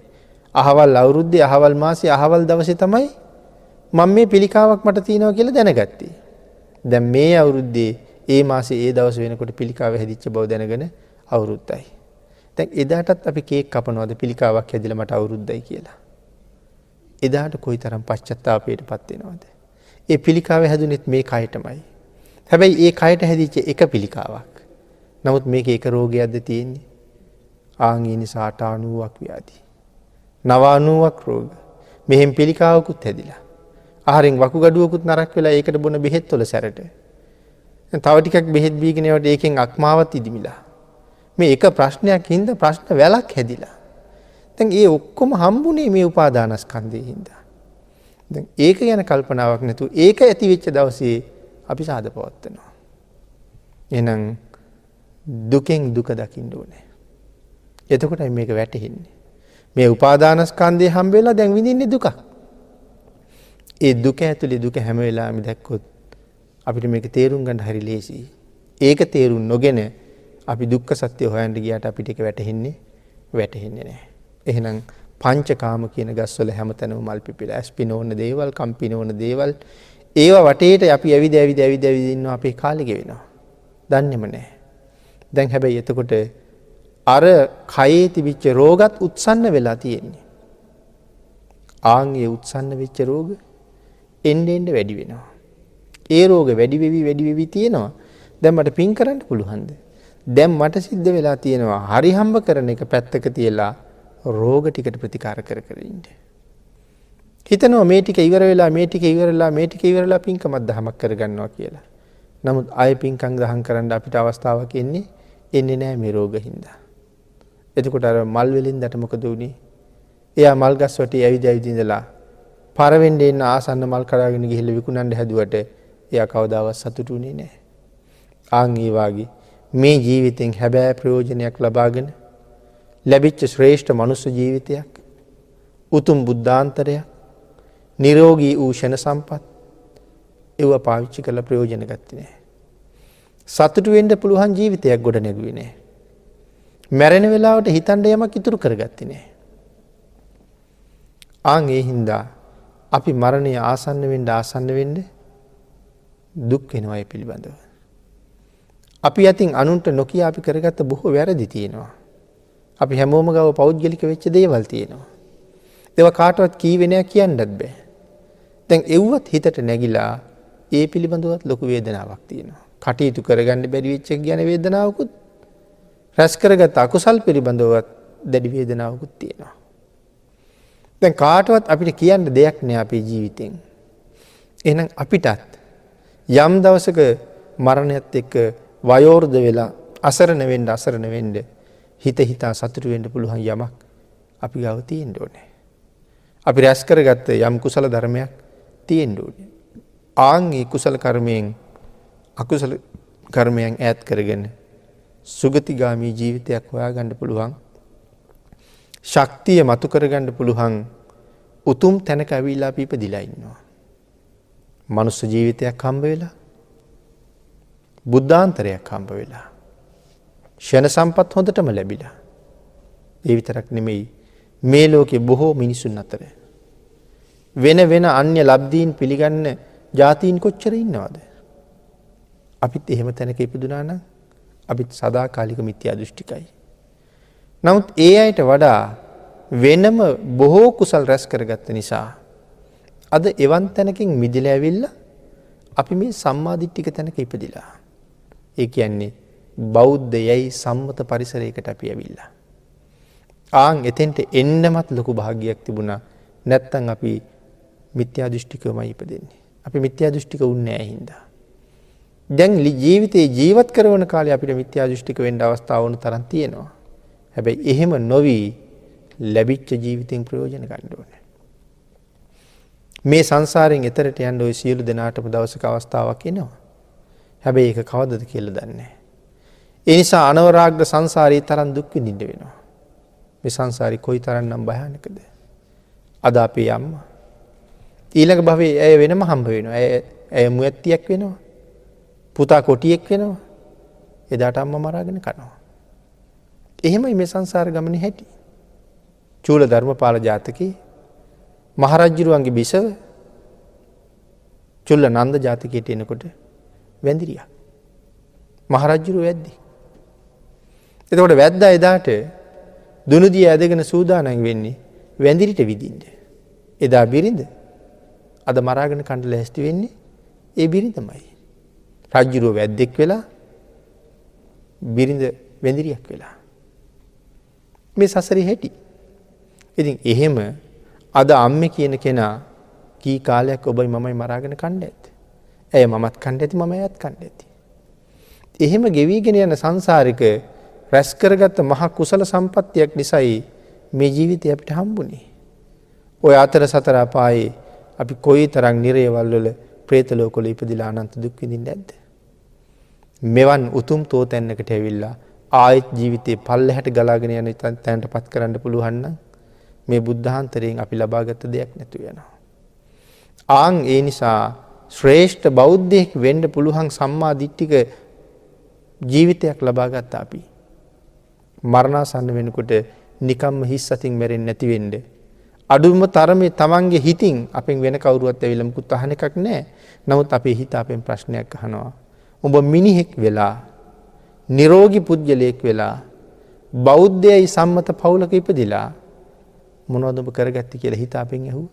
අහවල් අවුරුද්දේ අහවල් මාසේ අහවල් දවසේ තමයි මම මේ පිළිකාවක් මට තියෙනවා කියලා දැනගත්තේ. දැන් මේ අවුරුද්දේ ඒ මාසේ ඒ දවස් වෙනකොට පිළිකාව හැදිච්ච බව දැනගෙන අවුරුද්දයි. දැන් එදාටත් අපි කේක් කපනවාද පිළිකාවක් හැදිලා මට අවුරුද්දයි කියලා. එදාට කොයිතරම් පශ්චාත්තාපයටපත් වෙනවද? ඒ පිළිකාව හැදුනෙත් මේ කයටමයි. හැබැයි ඒ කයට හැදිච්ච එක පිළිකාවක්. නමුත් මේක එක රෝගයක්ද තියෙන්නේ? ආන් ඒ නිසා 90ක් ව්‍යාධි. 90ක් රෝග. මෙහෙන් පිළිකාවකුත් හැදිලා. ආහාරෙන් වකුගඩුවකුත් නරක් වෙලා ඒකට බොන බෙහෙත් වල සැරට. තව ටිකක් බෙහෙත් බීගෙන යවට ඒකෙන් අක්මාවත් ඉදිමිලා. මේ එක ප්‍රශ්නයක් හින්දා ප්‍රශ්න වැලක් හැදිලා. දැන් ඒ ඔක්කොම හම්බුනේ මේ උපාදානස්කන්ධයේ හින්දා. දැන් ඒක ගැන කල්පනාවක් නැතුව ඒක ඇති වෙච්ච දවසේ අපි සාද පවත්වනවා. එහෙනම් දුකෙන් දුක දකින්න ඕනේ. එතකොටයි මේක වැටහෙන්නේ. මේ උපාදානස්කන්ධය හම්බ වෙලා දැන් විඳින්නේ දුක. ඒ දුක ඇතුලේ දුක හැම වෙලාවෙම දැක්කොත් අපිට මේක තේරුම් ගන්න හරි ලේසියි. ඒක තේරුම් නොගෙන අපි දුක්ඛ සත්‍ය හොයන්න ගියාට අපිට ඒක වැටහෙන්නේ නැහැ. එහෙනම් පංචකාම කියන ගස්වල හැමතැනම මල් පිපිලා ඇස්පිනෝන දේවල්, කම්පිනෝන දේවල් ඒවා වටේට අපි ඇවිද ඉන්නවා අපේ කාලෙ ගෙවෙනවා. දන්නේම නැහැ. දැන් හැබැයි එතකොට අර කයේ තිබිච්ච රෝගත් උත්සන්න වෙලා තියෙන්නේ. ආන් ඒ උත්සන්න වෙච්ච රෝග එන්න වැඩි වෙනවා. ඒ රෝග වැඩි වෙවි තියෙනවා. දැන් මට පින් කරන්න පුළුවන්ද? දැන් මට සිද්ධ වෙලා තියෙනවා හරි හම්බ කරන එක පැත්තක තියලා රෝග ටිකට ප්‍රතිකාර කර ඉන්න. හිතනවා මේ ටික ඉවර වෙලා පින්කමක් දහමක් කරගන්නවා කියලා. නමුත් ආයෙ පින්කම් දහම් කරන්න අපිට අවස්ථාවක් එන්නේ නැහැ මේ රෝග හින්දා. එතකොට අර මල් වෙලින්දට මොකද වුනේ? එයා මල් ගස් වටේ ඇවිද ඉඳලා පරවෙන්නේ ඉන්න ආසන්න මල් කඩාගෙන ගිහිල්ලා විකුණන්න හැදුවට එයා කවදාවත් සතුටු වෙන්නේ නැහැ. ආන් ඒ වාගේ මේ ජීවිතෙන් හැබෑ ප්‍රයෝජනයක් ලබාගෙන ලැබිච්ච ශ්‍රේෂ්ඨ මනුස්ස ජීවිතයක්, උතුම් බුද්ධාන්තරයක්, නිරෝගී වූ ෂණ සම්පත් ඒව පාවිච්චි කරලා ප්‍රයෝජන ගත්තේ නැහැ. සතුටු වෙන්න පුළුවන් ජීවිතයක් ගොඩ නැගුවේ නැහැ. මැරෙන වෙලාවට හිතන්න යමක් ඉතුරු කරගත්තේ නැහැ. ආන් ඒ හින්දා අපි මරණය ආසන්න වෙන්න දුක් වෙනවා ඒ පිළිබඳව. අපි අතින් අනුන්ට නොකිය අපි කරගත්ත බොහෝ වැරදි තියෙනවා. අපි හැමෝම ගාව පෞද්ගලික වෙච්ච දේවල් තියෙනවා. ඒවා කාටවත් කීවේ නෑ කියන්නත් බෑ. දැන් එව්වත් හිතට නැగిලා ඒ පිළිබඳවත් ලොකු වේදනාවක් තියෙනවා. කටයුතු කරගන්න බැරි වෙච්ච එක ගැන වේදනාවකුත්, රැස් කරගත් අකුසල් පිළිබඳවත් දැඩි වේදනාවකුත් තියෙනවා. දැන් කාටවත් අපිට කියන්න දෙයක් නෑ අපේ ජීවිතෙන්. එහෙනම් අපිටත් යම් දවසක මරණයත් එක්ක වයෝවෘද්ධ වෙලා අසරණ වෙන්න හිතා සතුටු වෙන්න පුළුවන් යමක් අපි ගාව තියෙන්න ඕනේ. අපි රැස් කරගත්ත යම් කුසල ධර්මයක් තියෙන්න ඕනේ. ආන් ඒ කුසල කර්මයෙන් අකුසල කර්මයන් ඈත් කරගෙන සුගතිගාමී ජීවිතයක් හොයාගන්න පුළුවන් ශක්තිය මතු කරගන්න පුළුවන් උතුම් තැනක ඇවිල්ලා අපි ඉපදිලා ඉන්නවා. මනුස්ස ජීවිතයක් හම්බ වෙලා, බුද්ධාන්තරයක් හම්බ වෙලා, ෂණ සම්පත් හොඳටම ලැබිලා. ඒ විතරක් නෙමෙයි මේ ලෝකේ බොහෝ මිනිසුන් අතර වෙන අන්‍ය ලබ්ධීන් පිළිගන්න ජාතීන් කොච්චර ඉන්නවද? අපිත් එහෙම තැනක ඉපදුනා නම් අපිත් සදාකාලික මිත්‍යා දෘෂ්ටිකයි. නමුත් ඒ අයට වඩා වෙනම බොහෝ කුසල් රැස් කරගත්ත නිසා අද එවන් තැනකින් මිදලා ඇවිල්ලා අපි මේ සම්මාදිට්ඨික තැනක ඉපදිලා. ඒ කියන්නේ බෞද්ධ යයි සම්මත පරිසරයකට අපි ඇවිල්ලා. ආන් එතෙන්ට එන්නමත් ලොකු භාග්‍යයක් තිබුණා. නැත්තම් අපි මිත්‍යා දෘෂ්ටිකවමයි ඉපදෙන්නේ. අපි මිත්‍යා දෘෂ්ටික වුන්නේ නැහැ හින්දා. දැන් ජීවිතේ ජීවත් කරන කාලේ අපිට මිත්‍යා දෘෂ්ටික වෙන්න අවස්ථාව වුණ තරම් තියෙනවා. හැබැයි එහෙම නොවි ලැබිච්ච ජීවිතෙන් ප්‍රයෝජන ගන්න ඕනේ. මේ සංසාරයෙන් එතරට යන්න ওই සියලු දෙනාටම දවසක අවස්ථාවක් එනවා. හැබැයි ඒක කවදද කියලා දන්නේ නැහැ. ඒ නිසා අනවරාග්‍ර සංසාරී තරම් දුක් විඳින්න වෙනවා. මේ සංසාරي කොයි තරම්නම් භයානකද? අද අපේ අම්මා ඊළඟ භවයේ ඇය වෙනම හම්බ වෙනවා. ඇය මුවැත්තියක් වෙනවා. පුතා කොටියෙක් වෙනවා. එදාට අම්මා මරාගෙන කනවා. එහෙමයි මේ සංසාර ගමනේ හැටි. චූල ධර්මපාල ජාතකේ මහරජුරුවන්ගේ බිසව චුල්ල නන්ද ජාතකයට එනකොට වැඳිරියා. මහරජුරුව වැද්දි. එතකොට වැද්දා එදාට දුනුදිය ඇදගෙන සූදානම් වෙන්නේ වැඳිරිට විදින්න. එදා බිරිඳ අද මරාගෙන කන්න ලෑස්ති වෙන්නේ ඒ බිරිඳමයි. රජුරුව වැද්දෙක් වෙලා බිරිඳ වැඳිරියක් වෙලා. මේ සසරේ හැටි. ඉතින් එහෙම අද අම්මේ කියන කෙනා කී කාලයක් ඔබයි මමයි මරාගෙන කන්න ඇද්ද? ඇය මමත් කන්න ඇති මම එයත් කන්න ඇති. එහෙම ගෙවිගෙන යන සංසාරික රැස් කරගත්ත මහ කුසල සම්පත්තියක් නිසායි මේ ජීවිතය අපිට හම්බුනේ. ඔය අතර සතර අපායේ අපි කොයිතරම් නිරේවල් වල പ്രേත ලෝකවල ඉපදිලා අනන්ත දුක් විඳින්නේ නැද්ද? මෙවන් උතුම් තෝතැන්නකට ඇවිල්ලා ආයෙත් ජීවිතේ පල්ලෙහාට ගලාගෙන යන තැනටපත් කරන්න පුළුවන් නම් මේ බුද්ධාන්තරයෙන් අපි ලබාගත් දෙයක් නැතු වෙනවා. ආන් ඒ නිසා ශ්‍රේෂ්ඨ බෞද්ධයෙක් වෙන්න පුළුවන් සම්මා දිට්ඨික ජීවිතයක් ලබාගත් අපි මරණාසන්න වෙනකොට නිකම්ම හිස් අතින් මැරෙන්නේ නැති වෙන්න අඩුම තරමේ තමන්ගේ හිතින් අපෙන් වෙන කවුරුවත් ඇවිල්ලා මුකුත් අහන එකක් නැහැ. නමුත් අපේ හිත අපෙන් ප්‍රශ්නයක් අහනවා. ඔබ මිනිහෙක් වෙලා නිරෝගී පුද්ගලයෙක් වෙලා බෞද්ධයයි සම්මත පවුලක ඉපදිලා මොනවද ඔබ කරගත්තේ කියලා හිත අපෙන් ඇහුවා.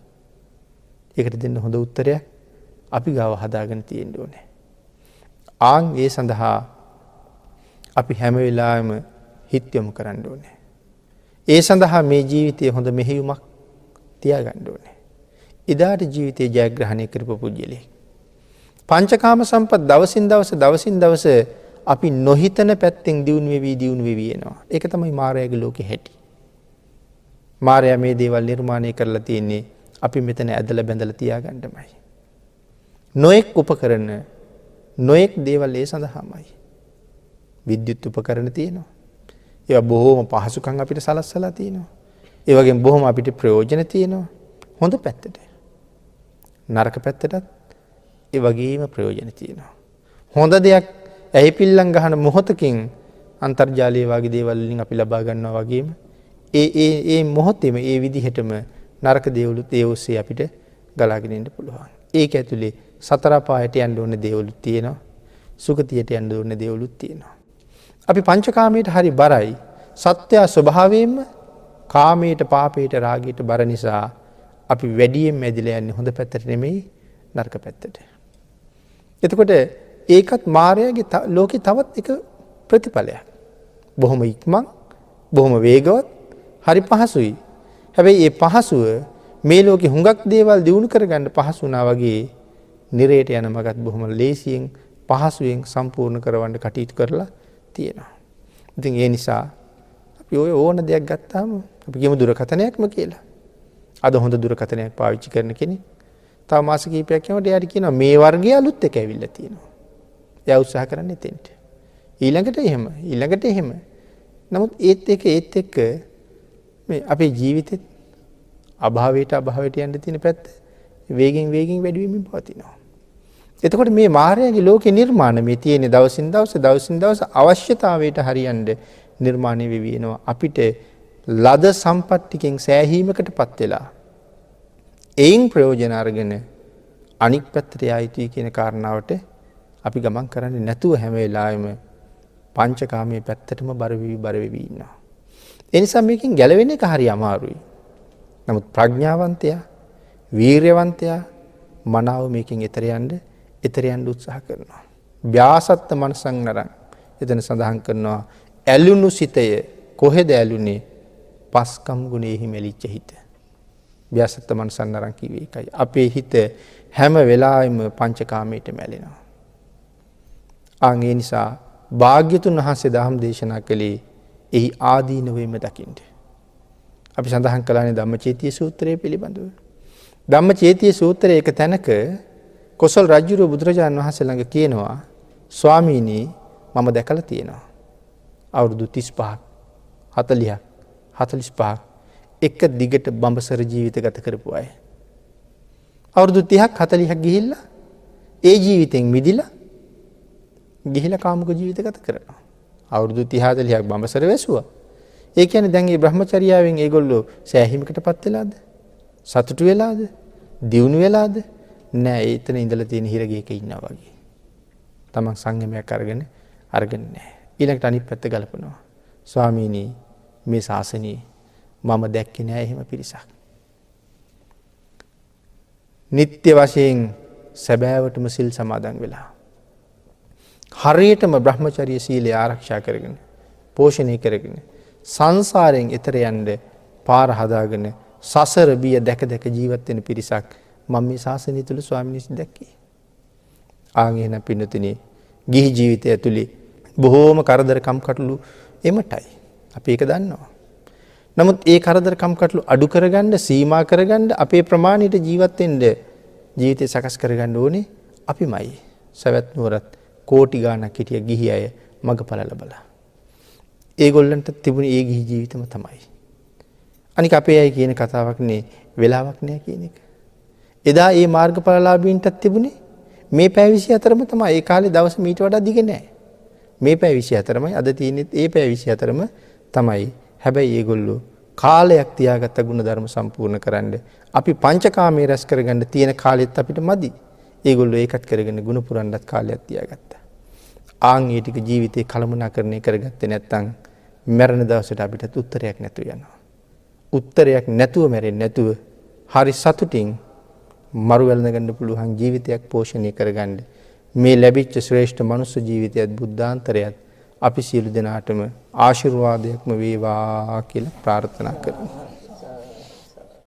ඒකට දෙන්න හොඳ උත්තරයක් අපි ගාව හදාගෙන තියෙන්න ඕනේ. ආන් ඒ සඳහා අපි හැම වෙලාවෙම හිත යොමු කරන්න ඕනේ. ඒ සඳහා මේ ජීවිතයේ හොඳ මෙහෙයුමක් තියාගන්න ඕනේ. ඉදාට ජීවිතේ ජයග්‍රහණය කරපු පුජ්‍යලෙක්. පංචකාම සම්පත් දවසින් දවස අපි නොහිතන පැත්තෙන් දියුණු වෙවි එනවා. ඒක තමයි මායාවේ ලෝකෙ හැටි. මායාව මේ දේවල් නිර්මාණය කරලා තියෙන්නේ අපි මෙතන ඇදලා බැඳලා තියාගන්නමයි. නොඑක් උපකරණ නොඑක් දේවල් ඒ සඳහාමයි. විද්‍යුත් උපකරණ තියෙනවා. ඒවා බොහෝම පහසුකම් අපිට සලස්සලා තියෙනවා. ඒ වගේම බොහොම අපිට ප්‍රයෝජන තියෙනවා. හොඳ පැත්තට. නරක පැත්තටත් ඒ වගේම ප්‍රයෝජන තියෙනවා. හොඳ දෙයක් ඇහි පිල්ලම් ගහන මොහොතකින් අන්තර්ජාලයේ වගේ දේවල් වලින් අපි ලබා ගන්නවා වගේම ඒ මොහොතේම ඒ විදිහටම නරක දේවලුත් ඒ ඔස්සේ අපිට ගලාගෙන ඉන්න පුළුවන්. ඒක ඇතුලේ සතර පායට යන්න ඕන දේවලුත් තියෙනවා. සුගතියට යන්න ඕන දේවලුත් තියෙනවා. අපි පංචකාමයට හරි බරයි. සත්‍ය ස්වභාවයෙන්ම කාමයට පාපයට රාගයට බර නිසා අපි වැඩියෙන් මැදිලා යන්නේ හොඳ පැත්තට නෙමෙයි නරක පැත්තට. එතකොට ඒකත් මායාවේ ලෝකේ තවත් එක ප්‍රතිඵලයක්. බොහොම ඉක්මන්, බොහොම වේගවත්, හරි පහසුයි. හැබැයි මේ පහසුව මේ ලෝකේ හුඟක් දේවල් දිනු කරගන්න පහසු වුණා වගේ නිරේට යන මගත් බොහොම ලේසියෙන් පහසුවෙන් සම්පූර්ණ කරවන්න කටයුතු කරලා තියෙනවා. ඉතින් ඒ නිසා අපි ඔය ඕන දෙයක් ගත්තාම අපි කියමු දුරකථනයක්ම කියලා. අද හොඳ දුරකථනයක් පාවිච්චි කරන කෙනෙක් තව මාස කිහිපයක් යනකොට එයාට කියනවා මේ වර්ගයේ අලුත් එක ඇවිල්ලා තියෙනවා. එයා උත්සාහ කරන්නේ එතෙන්ට. ඊළඟට එහෙම. නමුත් ඒත් එක්ක මේ අපේ ජීවිතෙත් අභාවයට යන්න තියෙන පැත්ත වේගෙන් වැඩි වෙමින් පවතිනවා. එතකොට මේ මායාවේ ලෝකේ නිර්මාණ මේ තියෙන දවසින් දවස අවශ්‍යතාවයට හරියන්න නිර්මාණය වෙවි වෙනවා. අපිට ලද සම්පත් ටිකෙන් සෑහීමකටපත් වෙලා ඒයින් ප්‍රයෝජන අරගෙන අනික් පැත්තට යයිතුයි කියන කාරණාවට අපි ගමන් කරන්නේ නැතුව හැම වෙලාවෙම පංචකාමයේ පැත්තටම බර වෙවි ඉන්නවා. ඒ නිසා මේකෙන් ගැලවෙන්න එක හරි අමාරුයි. නමුත් ප්‍රඥාවන්තයා, වීරයවන්තයා මනාව මේකෙන් එතර යන්න උත්සාහ කරනවා. ව්‍යාසත්ත මනසං නරං. එතන සඳහන් කරනවා ඇලුණු සිතය කොහෙද ඇලුනේ? පස්කම් ගුණෙහි මෙලිච්ච හිත. ව්‍යාසත්ත මනසං නරං කිව්වේ ඒකයි. අපේ හිත හැම වෙලාවෙම පංචකාමයට මැලෙනවා. ආන් ඒ නිසා භාග්‍යතුන් වහන්සේ ධම්ම දේශනා කළේ එහි ආදීනවෙම දකින්න. අපි සඳහන් කළානේ ධම්මචේතිය සූත්‍රය පිළිබඳව. ධම්මචේතිය සූත්‍රයේ එක තැනක කොසල් රජුගේ බුදුරජාණන් වහන්සේ ළඟ කියනවා ස්වාමීනි මම දැකලා තියෙනවා. අවුරුදු 35ක් 40ක් 45ක් එක දිගට බඹසර ජීවිත ගත කරපු අය. අවුරුදු 30ක් 40ක් ගිහිල්ලා ඒ ජීවිතෙන් මිදිලා ගිහිලා කාමුක ජීවිත ගත කරනවා. අවුරුදු 30 40ක් බඹසර වැසුවා. ඒ කියන්නේ දැන් මේ බ්‍රහ්මචර්යාවෙන් ඒගොල්ලෝ සෑහීමකටපත් වෙලාද? සතුටු වෙලාද? දියුණු වෙලාද? නෑ, එතන ඉඳලා තියෙන හිරගේක ඉන්නවා වගේ. තමන් සංයමයක් අරගෙන නෑ. ඊළඟට අනිත් පැත්ත ගලපනවා. ස්වාමීනි මේ ශාසනයේ මම දැක්කේ නෑ එහෙම පිරිසක්. නිත්‍ය වශයෙන් සැබෑවටම සිල් සමාදන් වෙලා හරියටම බ්‍රහ්මචර්ය සීලය ආරක්ෂා කරගෙන පෝෂණය කරගෙන සංසාරයෙන් එතර යන්න පාර හදාගෙන සසර බිය දැක දැක ජීවත් වෙන පිරිසක් මම මේ ශාසනය තුල ස්වාමීන් වහන්සේ දැක්කේ. ආන් එහෙනම් පින්නතුනි ගිහි ජීවිතය ඇතුලේ බොහෝම කරදර කම්කටොළු එමටයි. අපි ඒක දන්නවා. නමුත් ඒ කරදර කම්කටොළු අඩු කරගන්න සීමා කරගන්න අපේ ප්‍රමාණයට ජීවත් වෙන්න ජීවිතය සකස් කරගන්න ඕනේ අපිමයි. සවැත් නුවරත් කෝටි ගාණක් හිටිය ගිහි අය මගපල ලැබලා. ඒගොල්ලන්ට තිබුණේ ඒ ගිහි ජීවිතම තමයි. අනික අපේ අය කියන කතාවක් නේ වෙලාවක් නෑ කියන එක. එදා ඒ මාර්ගඵලලාභීන්ටත් තිබුණේ මේ පැය 24ම තමයි. ඒ කාලේ දවස් මීට වඩා දිග නෑ. මේ පැය 24මයි අද තියෙන්නේ ඒ පැය 24ම තමයි. හැබැයි ඒගොල්ලෝ කාලයක් තියාගත්ත ගුණ ධර්ම සම්පූර්ණ කරන්න අපි පංචකාමයේ රැස් කරගන්න තියෙන කාලෙත් අපිට මදි. ඒගොල්ලෝ ඒකත් කරගෙන ගුණ පුරන්නත් කාලයක් තියාගත්තා. ආන් ඒ ටික ජීවිතේ කළමනාකරණය කරගත්තේ නැත්නම් මරණ දවසට අපිට උත්තරයක් නැතුව යනවා. උත්තරයක් නැතුව මැරෙන්නේ නැතුව හරි සතුටින් මරු වැළඳ ගන්න පුළුවන් ජීවිතයක් පෝෂණය කරගන්න මේ ලැබිච්ච ශ්‍රේෂ්ඨ මනුස්ස ජීවිතයත් බුද්ධාන්තරයත් අපි සියලු දෙනාටම ආශිර්වාදයක්ම වේවා කියලා ප්‍රාර්ථනා කරමු.